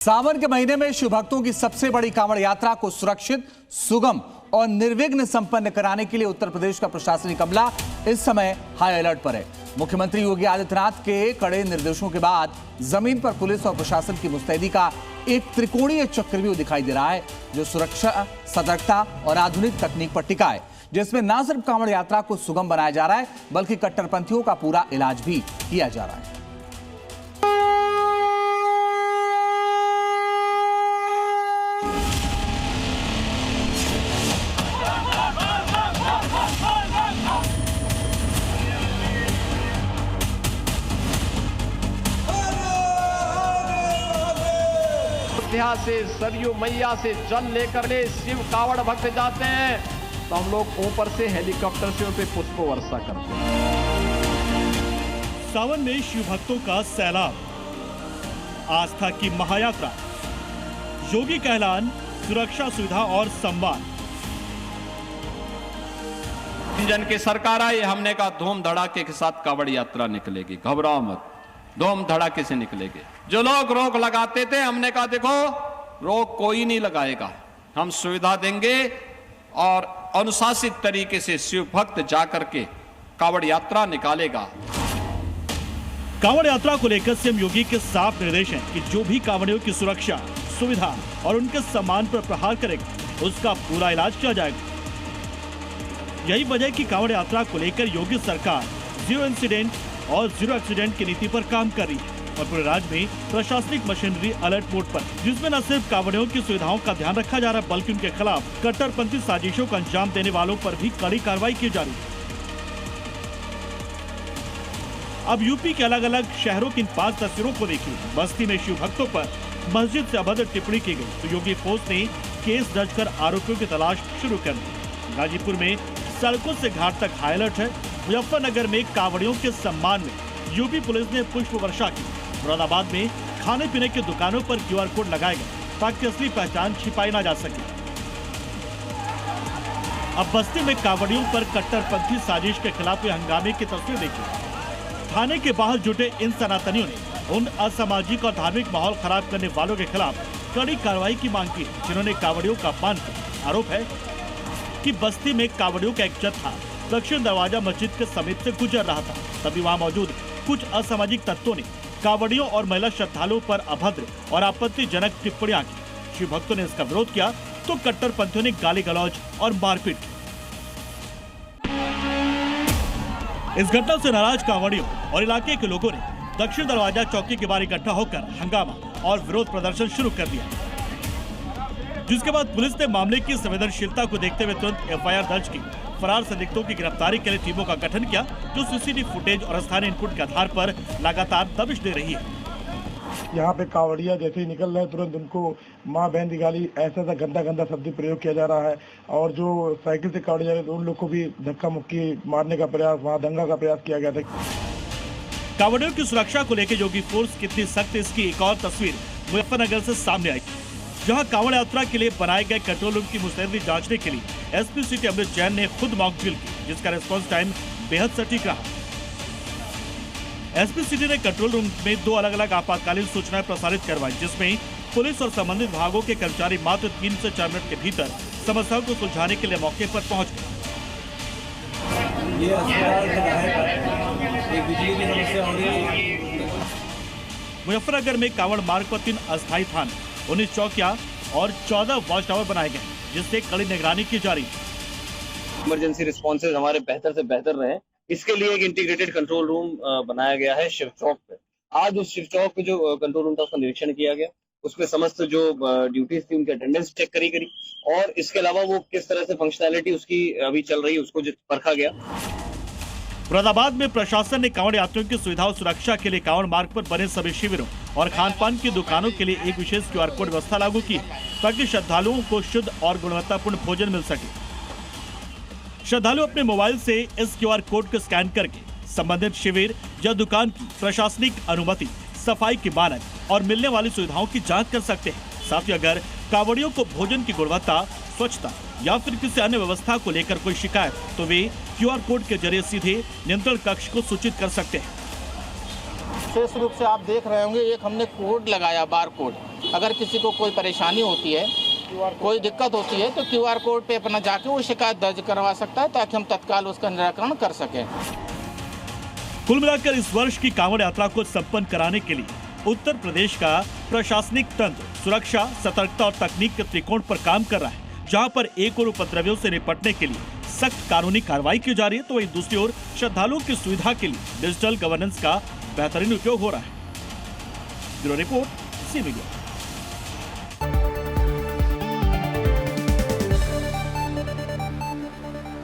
सावन के महीने में शिव भक्तों की सबसे बड़ी कांवड़ यात्रा को सुरक्षित, सुगम और निर्विघ्न संपन्न कराने के लिए उत्तर प्रदेश का प्रशासनिक अमला इस समय हाई अलर्ट पर है। मुख्यमंत्री योगी आदित्यनाथ के कड़े निर्देशों के बाद जमीन पर पुलिस और प्रशासन की मुस्तैदी का एक त्रिकोणीय चक्रव्यूह दिखाई दे रहा है, जो सुरक्षा, सतर्कता और आधुनिक तकनीक पर टिका है, जिसमें न सिर्फ कांवड़ यात्रा को सुगम बनाया जा रहा है, बल्कि कट्टरपंथियों का पूरा इलाज भी किया जा रहा है। से सरयू मैया से जल लेकर ले शिव कावड़ भक्त जाते हैं, तो हम लोग ऊपर से हेलीकॉप्टर से उन पे पुष्प वर्षा करते हैं। सावन में शिव भक्तों का सैलाब, आस्था की महायात्रा, योगी का ऐलान, सुरक्षा सुविधा और सम्मान। इंजन की सरकार आई, हमने कहा धूम धड़ाके के साथ कावड़ यात्रा निकलेगी, घबराओ मत, धूम धड़ाके से निकलेगी। जो लोग रोक लगाते थे, हमने कहा देखो रोक कोई नहीं लगाएगा, हम सुविधा देंगे और अनुशासित तरीके से शिव भक्त जाकर के कावड़ यात्रा निकालेगा। कावड़ यात्रा को लेकर सीएम योगी के साफ निर्देश हैं कि जो भी कावड़ियों की सुरक्षा, सुविधा और उनके सम्मान पर प्रहार करेगा, उसका पूरा इलाज किया जाएगा। यही वजह है कि कावड़ यात्रा को लेकर योगी सरकार जीरो इंसिडेंट और जीरो एक्सीडेंट की नीति पर काम कर रही है और पूरे राज्य में प्रशासनिक मशीनरी अलर्ट मोड पर, जिसमें न सिर्फ कांवड़ियों की सुविधाओं का ध्यान रखा जा रहा है, बल्कि उनके खिलाफ कट्टरपंथी साजिशों को अंजाम देने वालों पर भी कड़ी कार्रवाई की जा रही है। अब यूपी के अलग अलग शहरों की इन 5 तस्वीरों को देखिए। बस्ती में शिव भक्तों पर मस्जिद से अभद्र टिप्पणी की गई, तो योगी फोर्स ने केस दर्ज कर आरोपियों की तलाश शुरू कर दी। गाजीपुर में सड़कों से घाट तक हाई अलर्ट है। मुजफ्फरनगर में कांवड़ियों के सम्मान में यूपी पुलिस ने पुष्प वर्षा की। मुरादाबाद में खाने पीने की दुकानों पर QR कोड लगाए गए ताकि असली पहचान छिपाई ना जा सके। अब बस्ती में कांवड़ियों पर कट्टरपंथी साजिश के खिलाफ हुए हंगामे की तस्वीर देखिए। थाने के बाहर जुटे इन सनातनियों ने उन असामाजिक और धार्मिक माहौल खराब करने वालों के खिलाफ कड़ी कार्रवाई की मांग की, जिन्होंने कांवड़ियों का अपमान किया। आरोप है कि बस्ती में कांवड़ियों का एक जत्था दक्षिण दरवाजा मस्जिद के समीप से गुजर रहा था, तभी वहां मौजूद कुछ असामाजिक तत्वों ने कांवड़ियों और महिला श्रद्धालुओं पर अभद्र और आपत्तिजनक टिप्पणियां की। शिव भक्तों ने इसका विरोध किया तो कट्टरपंथियों ने गाली गलौज और मारपीट की। इस घटना से नाराज कांवड़ियों और इलाके के लोगों ने दक्षिण दरवाजा चौकी के बाहर इकट्ठा होकर हंगामा और विरोध प्रदर्शन शुरू कर दिया, जिसके बाद पुलिस ने मामले की संवेदनशीलता को देखते हुए तुरंत FIR दर्ज की। फरार संदिग्धों की गिरफ्तारी के लिए टीमों का गठन किया, जो CCTV फुटेज और स्थानीय इनपुट के आधार पर लगातार दबिश दे रही है। यहाँ पे कावड़िया जैसे ही निकल रहे हैं, तुरंत उनको माँ बहन की गाली, ऐसा गंदा गंदा शब्द प्रयोग किया जा रहा है। और जो साइकिल से कावड़िया जा रहे उन लोग को भी धक्का मुक्की मारने का प्रयास, वहाँ दंगा का प्रयास किया गया था। कावड़ियों की सुरक्षा को लेकर योगी फोर्स कितनी सख्त, इसकी एक और तस्वीर मुजफ्फरनगर से सामने आई, जहां कांवड़ यात्रा के लिए बनाए गए कंट्रोल रूम की मुस्तैदी जांचने के लिए SP सिटी अमृत जैन ने खुद मॉक ड्रिल की, जिसका रिस्पांस टाइम बेहद सटीक रहा। SP सिटी ने कंट्रोल रूम में 2 अलग अलग आपातकालीन सूचनाएं प्रसारित करवाई, जिसमें पुलिस और संबंधित विभागों के कर्मचारी मात्र 3 से 4 मिनट के भीतर समस्याओं को सुलझाने के लिए मौके पर पहुंच गए। मुजफ्फरनगर में कांवड़ मार्ग पर 3 अस्थायी थाने, 19 चौकियां और 14 वॉच टावर बनाए गए, जिससे कड़ी निगरानी की जा रही है। इमरजेंसी रिस्पॉन्सेज हमारे बेहतर से बेहतर रहे, इसके लिए एक इंटीग्रेटेड कंट्रोल रूम बनाया गया है शिव चौक पे। आज उस शिव चौक पे जो कंट्रोल रूम था उसका निरीक्षण किया गया, उसमें समस्त जो ड्यूटीज थी उनकी अटेंडेंस चेक करी गई और इसके अलावा वो किस तरह से फंक्शनैलिटी उसकी अभी चल रही है उसको परखा गया। मुरादाबाद में प्रशासन ने कांवड़ यात्रियों की सुविधा और सुरक्षा के लिए कांवड़ मार्ग पर बने सभी शिविरों और खान पान की दुकानों के लिए एक विशेष QR कोड व्यवस्था लागू की, ताकि श्रद्धालुओं को शुद्ध और गुणवत्तापूर्ण भोजन मिल सके। श्रद्धालु अपने मोबाइल से इस QR कोड को स्कैन करके संबंधित शिविर या दुकान की प्रशासनिक अनुमति, सफाई के मानक और मिलने वाली सुविधाओं की जाँच कर सकते हैं। साथ ही अगर कांवड़ियों को भोजन की गुणवत्ता, स्वच्छता या फिर किसी अन्य व्यवस्था को लेकर कोई शिकायत, तो वे QR कोड के जरिए सीधे नियंत्रण कक्ष को सूचित कर सकते हैं। विशेष रूप से आप देख रहे होंगे, एक हमने कोड लगाया, बार कोड, अगर किसी को कोई परेशानी होती है, कोई दिक्कत होती है तो QR कोड पे अपना जाके वो शिकायत दर्ज करवा सकता है, ताकि हम तत्काल उसका निराकरण कर सकें। कुल मिलाकर इस वर्ष की कांवड़ यात्रा को संपन्न कराने के लिए उत्तर प्रदेश का प्रशासनिक तंत्र सुरक्षा, सतर्कता और तकनीक के त्रिकोण पर काम कर रहा है। जहां पर एक ओर उपद्रवियों से निपटने के लिए सख्त कानूनी कार्रवाई की जा रही है, तो वहीं दूसरी ओर श्रद्धालुओं की सुविधा के लिए डिजिटल गवर्नेंस का बेहतरीन उपयोग हो रहा है। Bureau report, C media.